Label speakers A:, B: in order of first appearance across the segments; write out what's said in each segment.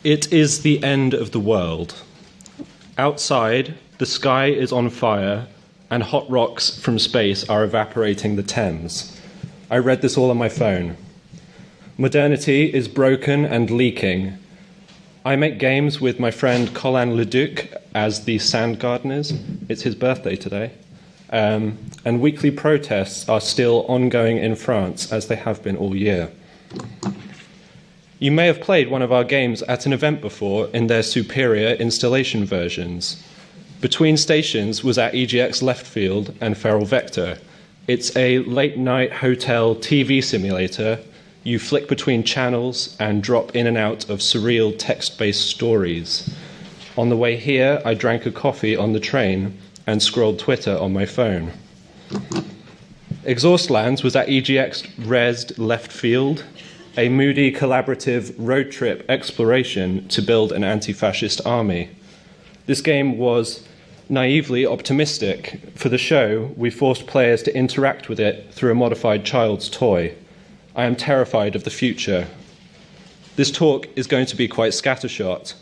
A: It is the end of the world. Outside, the sky is on fire, and hot rocks from space are evaporating the Thames. I read this all on my phone. Modernity is broken and leaking. I make games with my friend Colin Leduc as the Sand Gardeners. It's his birthday today. And weekly protests are still ongoing in France, as they have been all year. You may have played one of our games at an event before in their superior installation versions. Between Stations was at EGX Left Field and Feral Vector. It's a late-night hotel TV simulator. You flick between channels and drop in and out of surreal text-based stories. On the way here, I drank a coffee on the train and scrolled Twitter on my phone. Exhaustlands was at EGX Resd Left Field, a moody, collaborative road trip exploration to build an anti-fascist army. This game was naively optimistic. For the show, we forced players to interact with it through a modified child's toy. I am terrified of the future. This talk is going to be quite scattershot.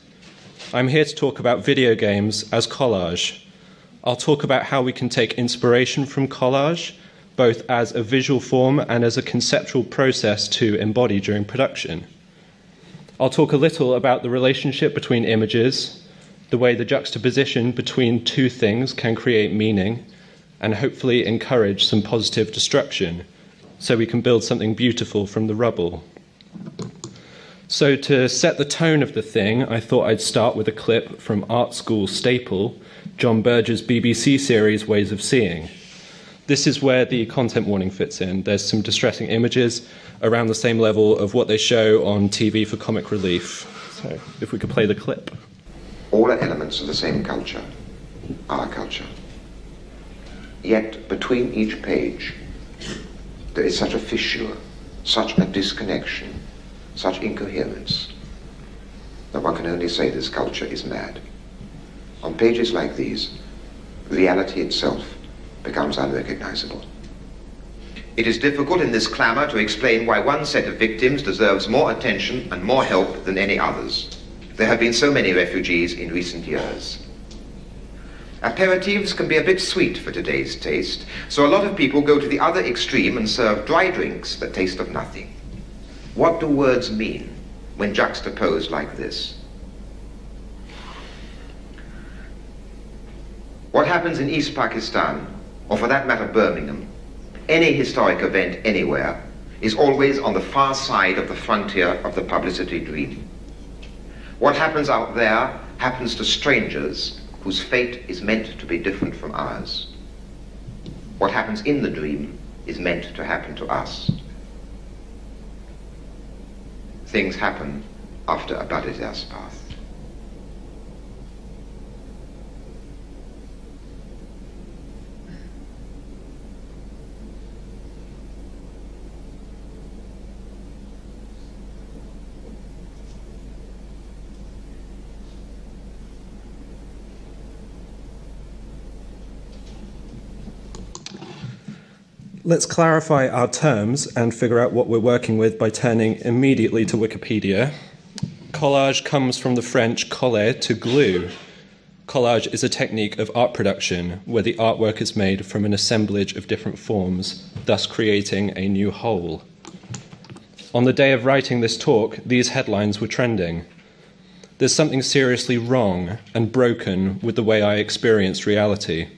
A: I'm here to talk about video games as collage. I'll talk about how we can take inspiration from collage, both as a visual form and as a conceptual process to embody during production. I'll talk a little about the relationship between images, the way the juxtaposition between two things can create meaning, and hopefully encourage some positive destruction, so we can build something beautiful from the rubble. So to set the tone of the thing, I thought I'd start with a clip from art school staple, John Berger's BBC series Ways of Seeing. This is where the content warning fits in. There's some distressing images around the same level of what they show on TV for comic relief. So if we could play the clip.
B: All are elements of the same culture, our culture. Yet between each page, there is such a fissure, such a disconnection, such incoherence, that one can only say this culture is mad. On pages like these, reality itself becomes unrecognizable. It is difficult in this clamor to explain why one set of victims deserves more attention and more help than any others. There have been so many refugees in recent years. Aperitifs can be a bit sweet for today's taste, so a lot of people go to the other extreme and serve dry drinks that taste of nothing. What do words mean when juxtaposed like this? What happens in East Pakistan, or for that matter Birmingham, any historic event anywhere, is always on the far side of the frontier of the publicity dream. What happens out there happens to strangers whose fate is meant to be different from ours. What happens in the dream is meant to happen to us. Things happen after a bloody path.
A: Let's clarify our terms and figure out what we're working with by turning immediately to Wikipedia. Collage comes from the French coller, to glue. Collage is a technique of art production where the artwork is made from an assemblage of different forms, thus creating a new whole. On the day of writing this talk, these headlines were trending. There's something seriously wrong and broken with the way I experience reality.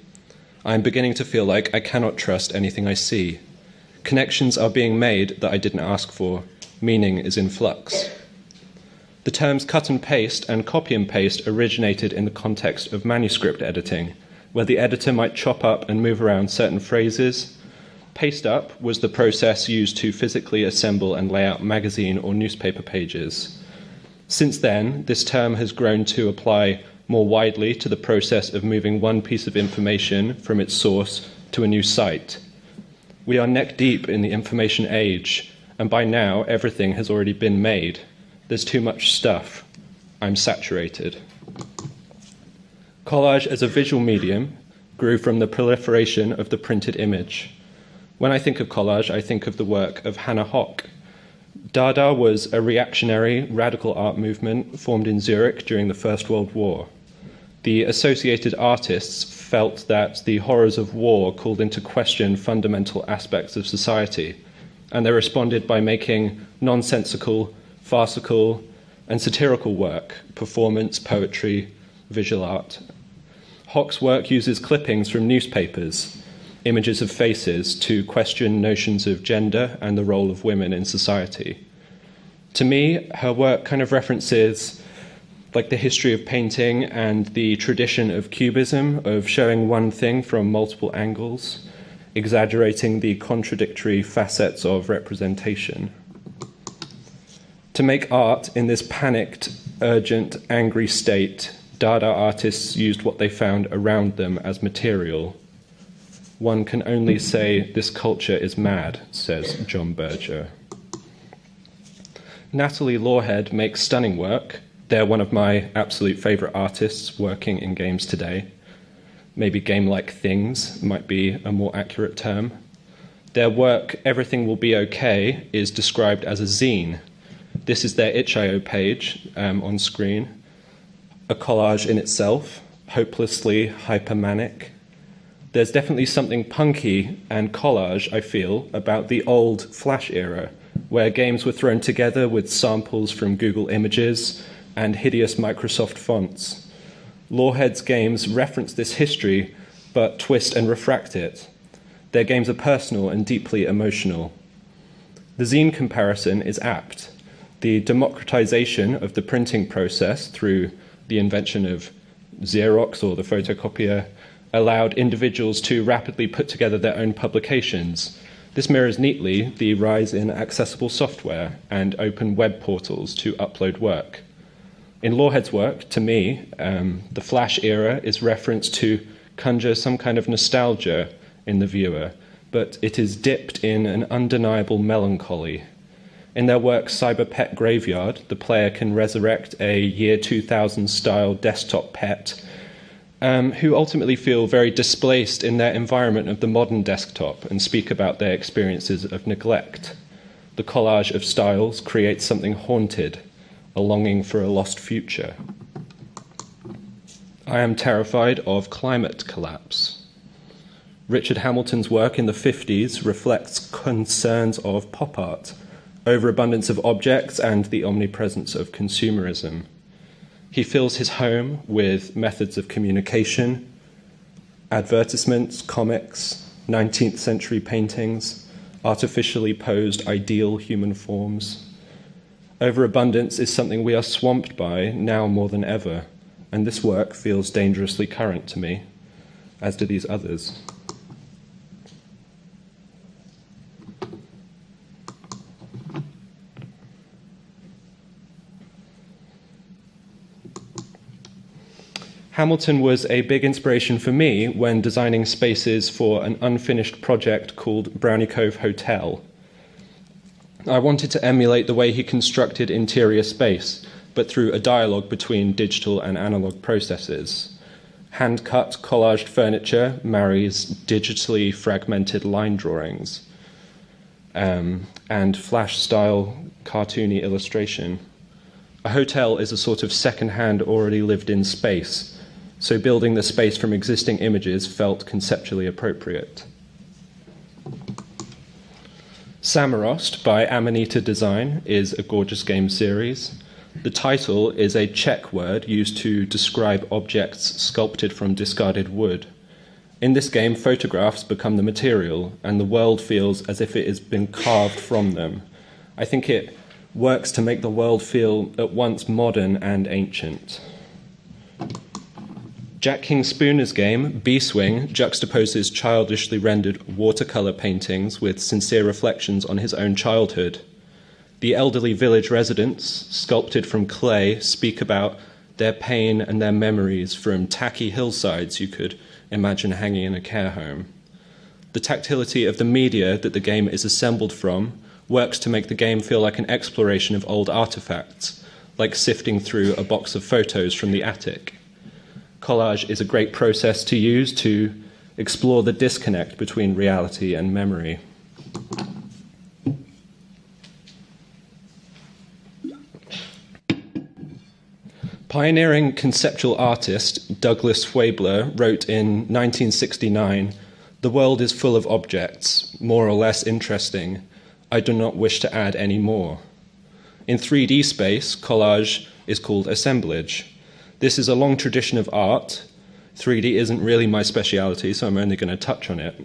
A: I am beginning to feel like I cannot trust anything I see. Connections are being made that I didn't ask for. Meaning is in flux. The terms cut and paste and copy and paste originated in the context of manuscript editing, where the editor might chop up and move around certain phrases. Paste up was the process used to physically assemble and lay out magazine or newspaper pages. Since then, this term has grown to apply more widely to the process of moving one piece of information from its source to a new site. We are neck deep in the information age, and by now everything has already been made. There's too much stuff. I'm saturated. Collage as a visual medium grew from the proliferation of the printed image. When I think of collage, I think of the work of Hannah Hock, Dada was a reactionary, radical art movement formed in Zurich during the First World War. The associated artists felt that the horrors of war called into question fundamental aspects of society, and they responded by making nonsensical, farcical, and satirical work, performance, poetry, visual art. Hock's work uses clippings from newspapers, images of faces, to question notions of gender and the role of women in society. To me, her work kind of references like the history of painting and the tradition of cubism, of showing one thing from multiple angles, exaggerating the contradictory facets of representation. To make art in this panicked, urgent, angry state, Dada artists used what they found around them as material. One can only say this culture is mad, says John Berger. Natalie Lawhead makes stunning work. They're one of my absolute favourite artists working in games today. Maybe game-like things might be a more accurate term. Their work, Everything Will Be Okay, is described as a zine. This is their itch.io page on screen. A collage in itself, hopelessly hypermanic. There's definitely something punky and collage, I feel, about the old Flash era, where games were thrown together with samples from Google Images and hideous Microsoft fonts. Lawhead's games reference this history, but twist and refract it. Their games are personal and deeply emotional. The zine comparison is apt. The democratization of the printing process through the invention of Xerox or the photocopier allowed individuals to rapidly put together their own publications. This mirrors neatly the rise in accessible software and open web portals to upload work. In Lawhead's work, to me, the Flash era is referenced to conjure some kind of nostalgia in the viewer, but it is dipped in an undeniable melancholy. In their work Cyber Pet Graveyard, the player can resurrect a year 2000 style desktop pet who ultimately feel very displaced in their environment of the modern desktop and speak about their experiences of neglect. The collage of styles creates something haunted, a longing for a lost future. I am terrified of climate collapse. Richard Hamilton's work in the 50s reflects concerns of pop art, overabundance of objects, and the omnipresence of consumerism. He fills his home with methods of communication, advertisements, comics, 19th century paintings, artificially posed ideal human forms. Overabundance is something we are swamped by now more than ever, and this work feels dangerously current to me, as do these others. Hamilton was a big inspiration for me when designing spaces for an unfinished project called Brownie Cove Hotel. I wanted to emulate the way he constructed interior space, but through a dialogue between digital and analog processes. Hand-cut, collaged furniture marries digitally fragmented line drawings and Flash-style cartoony illustration. A hotel is a sort of second-hand, already lived-in space, so building the space from existing images felt conceptually appropriate. Samarost by Amanita Design is a gorgeous game series. The title is a Czech word used to describe objects sculpted from discarded wood. In this game, photographs become the material, and the world feels as if it has been carved from them. I think it works to make the world feel at once modern and ancient. Jack King Spooner's game, B-Swing, juxtaposes childishly rendered watercolour paintings with sincere reflections on his own childhood. The elderly village residents, sculpted from clay, speak about their pain and their memories from tacky hillsides you could imagine hanging in a care home. The tactility of the media that the game is assembled from works to make the game feel like an exploration of old artifacts, like sifting through a box of photos from the attic. Collage is a great process to use to explore the disconnect between reality and memory. Pioneering conceptual artist Douglas Schwabler wrote in 1969, "The world is full of objects, more or less interesting. I do not wish to add any more." In 3D space, collage is called assemblage. This is a long tradition of art. 3D isn't really my speciality, so I'm only going to touch on it.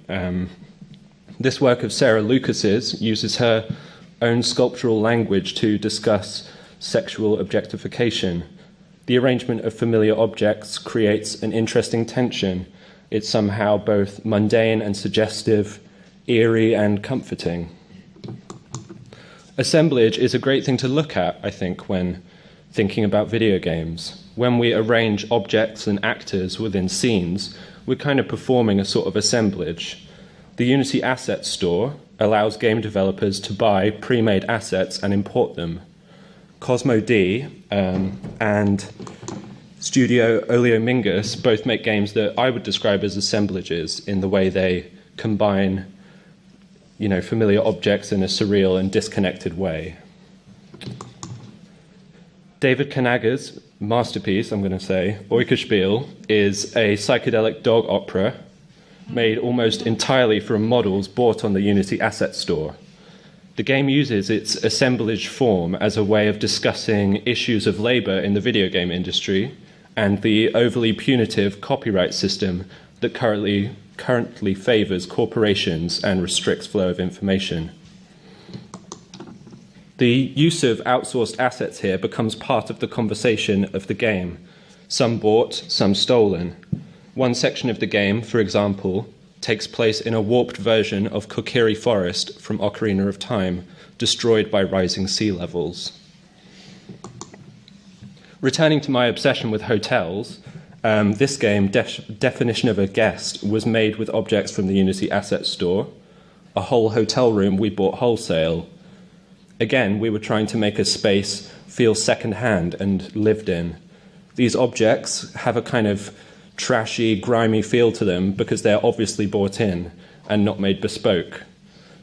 A: This work of Sarah Lucas's uses her own sculptural language to discuss sexual objectification. The arrangement of familiar objects creates an interesting tension. It's somehow both mundane and suggestive, eerie and comforting. Assemblage is a great thing to look at, I think, when thinking about video games. When we arrange objects and actors within scenes, we're kind of performing a sort of assemblage. The Unity Asset Store allows game developers to buy pre-made assets and import them. Cosmo D and Studio Oleomingus both make games that I would describe as assemblages in the way they combine, familiar objects in a surreal and disconnected way. David Kanaga's masterpiece, I'm going to say, Eukerspiel, is a psychedelic dog opera made almost entirely from models bought on the Unity Asset Store. The game uses its assemblage form as a way of discussing issues of labor in the video game industry and the overly punitive copyright system that currently favors corporations and restricts flow of information. The use of outsourced assets here becomes part of the conversation of the game. Some bought, some stolen. One section of the game, for example, takes place in a warped version of Kokiri Forest from Ocarina of Time, destroyed by rising sea levels. Returning to my obsession with hotels, this game, Definition of a Guest, was made with objects from the Unity Asset Store. A whole hotel room we bought wholesale. Again, we were trying to make a space feel second-hand and lived in. These objects have a kind of trashy, grimy feel to them because they're obviously bought in and not made bespoke.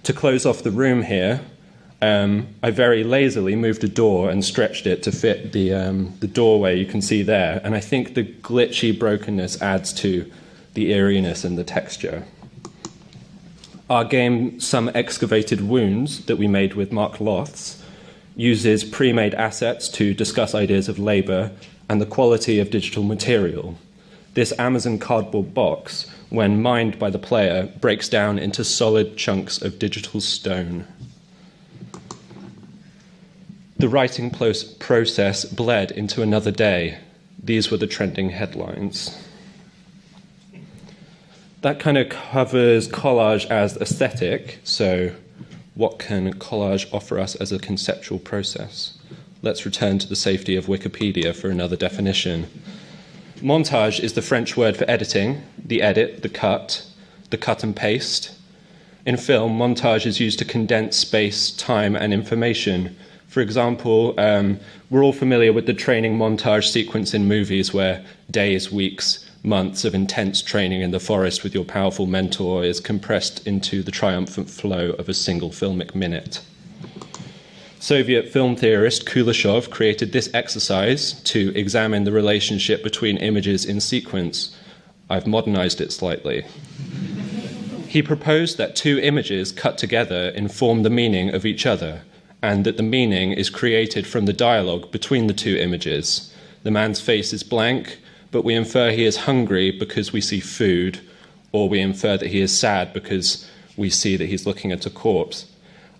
A: To close off the room here, I very lazily moved a door and stretched it to fit the doorway you can see there, and I think the glitchy brokenness adds to the eeriness and the texture. Our game, Some Excavated Wounds, that we made with Mark Loths, uses pre-made assets to discuss ideas of labor and the quality of digital material. This Amazon cardboard box, when mined by the player, breaks down into solid chunks of digital stone. The writing process bled into another day. These were the trending headlines. That kind of covers collage as aesthetic, so what can collage offer us as a conceptual process? Let's return to the safety of Wikipedia for another definition. Montage is the French word for editing, the edit, the cut and paste. In film, montage is used to condense space, time, and information. For example, we're all familiar with the training montage sequence in movies where days, weeks, months of intense training in the forest with your powerful mentor is compressed into the triumphant flow of a single filmic minute. Soviet film theorist Kuleshov created this exercise to examine the relationship between images in sequence. I've modernized it slightly. He proposed that two images cut together inform the meaning of each other, and that the meaning is created from the dialogue between the two images. The man's face is blank, but we infer he is hungry because we see food, or we infer that he is sad because we see that he's looking at a corpse.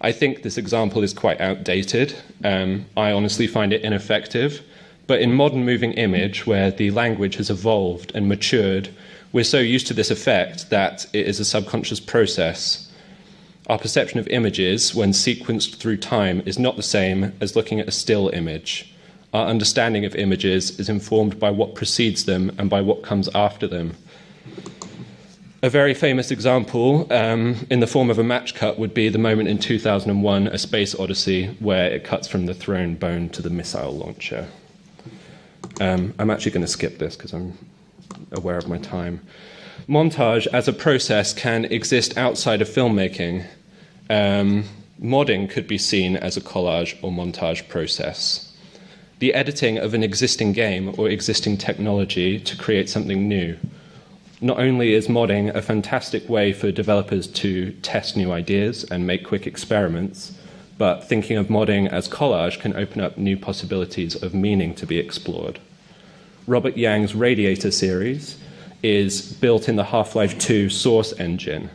A: I think this example is quite outdated. I honestly find it ineffective. But in modern moving image, where the language has evolved and matured, we're so used to this effect that it is a subconscious process. Our perception of images, when sequenced through time, is not the same as looking at a still image. Our understanding of images is informed by what precedes them and by what comes after them. A very famous example in the form of a match cut would be the moment in 2001, A Space Odyssey, where it cuts from the throne bone to the missile launcher. I'm actually going to skip this because I'm aware of my time. Montage as a process can exist outside of filmmaking. Modding could be seen as a collage or montage process. the editing of an existing game or existing technology to create something new. Not only is modding a fantastic way for developers to test new ideas and make quick experiments, but thinking of modding as collage can open up new possibilities of meaning to be explored. Robert Yang's Radiator series is built in the Half-Life 2 Source engine.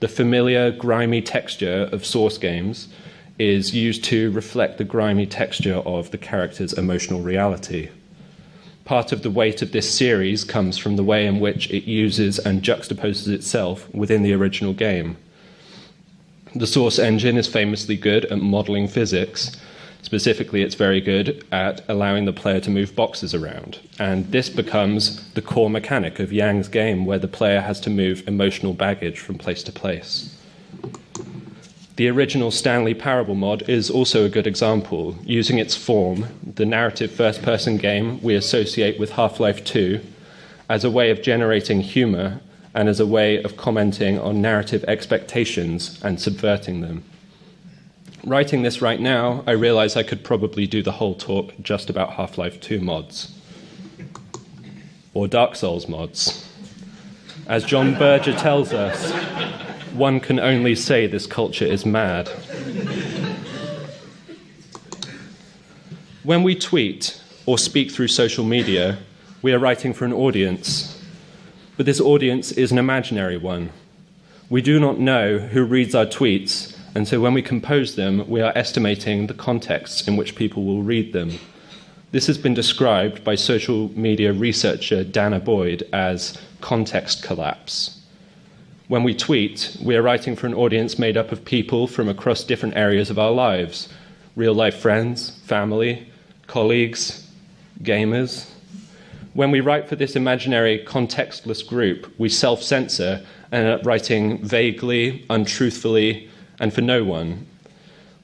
A: The familiar, grimy texture of Source games is used to reflect the grimy texture of the character's emotional reality. Part of the weight of this series comes from the way in which it uses and juxtaposes itself within the original game. The Source engine is famously good at modeling physics. Specifically, it's very good at allowing the player to move boxes around. And this becomes the core mechanic of Yang's game, where the player has to move emotional baggage from place to place. The original Stanley Parable mod is also a good example. Using its form, the narrative first-person game we associate with Half-Life 2 as a way of generating humor and as a way of commenting on narrative expectations and subverting them. Writing this right now, I realize I could probably do the whole talk just about Half-Life 2 mods. Or Dark Souls mods. As John Berger tells us, one can only say this culture is mad. When we tweet or speak through social media, we are writing for an audience. But this audience is an imaginary one. We do not know who reads our tweets, and so when we compose them, we are estimating the contexts in which people will read them. This has been described by social media researcher Dana Boyd as context collapse. When we tweet, we are writing for an audience made up of people from across different areas of our lives: real-life friends, family, colleagues, gamers. When we write for this imaginary contextless group, we self-censor and end up writing vaguely, untruthfully, and for no one.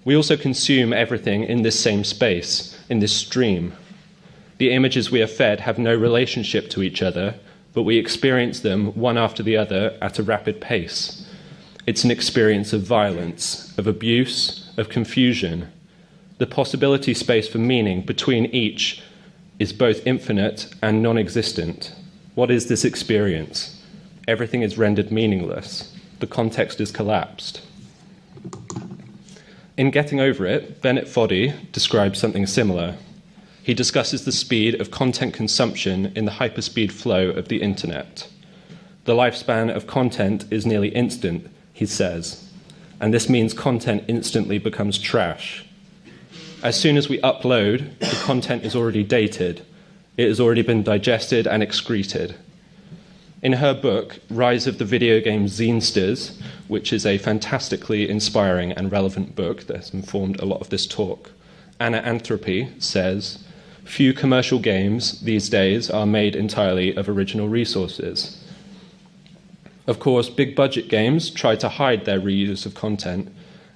A: We also consume everything in this same space, in this stream. The images we are fed have no relationship to each other, but we experience them one after the other at a rapid pace. It's an experience of violence, of abuse, of confusion. The possibility space for meaning between each is both infinite and non-existent. What is this experience? Everything is rendered meaningless. The context is collapsed. In Getting Over It, Bennett Foddy describes something similar. He discusses the speed of content consumption in the hyperspeed flow of the internet. The lifespan of content is nearly instant, he says, and this means content instantly becomes trash. As soon as we upload, the content is already dated. It has already been digested and excreted. In her book, Rise of the Video Game Zinesters, which is a fantastically inspiring and relevant book that has informed a lot of this talk, Anna Anthropy says, "Few commercial games these days are made entirely of original resources." Of course, big-budget games try to hide their reuse of content,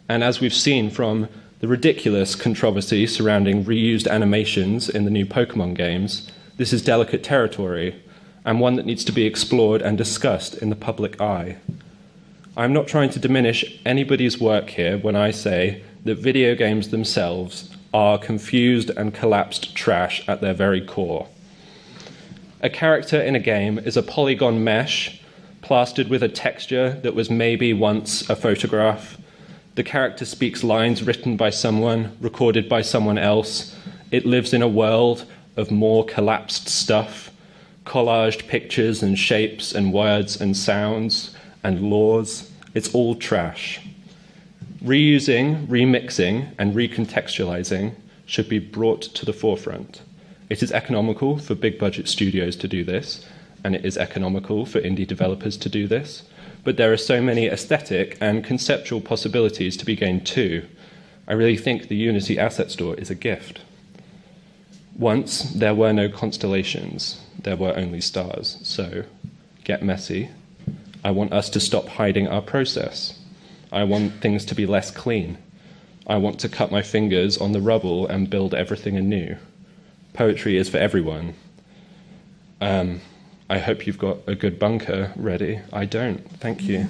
A: and as we've seen from the ridiculous controversy surrounding reused animations in the new Pokemon games, this is delicate territory, and one that needs to be explored and discussed in the public eye. I'm not trying to diminish anybody's work here when I say that video games themselves are confused and collapsed trash at their very core. A character in a game is a polygon mesh plastered with a texture that was maybe once a photograph. The character speaks lines written by someone, recorded by someone else. It lives in a world of more collapsed stuff, collaged pictures and shapes and words and sounds and laws. It's all trash. Reusing, remixing, and recontextualizing should be brought to the forefront. It is economical for big-budget studios to do this, and it is economical for indie developers to do this, but there are so many aesthetic and conceptual possibilities to be gained too. I really think the Unity Asset Store is a gift. Once, there were no constellations. There were only stars. So, get messy. I want us to stop hiding our process. I want things to be less clean. I want to cut my fingers on the rubble and build everything anew. Poetry is for everyone. I hope you've got a good bunker ready. I don't. Thank you.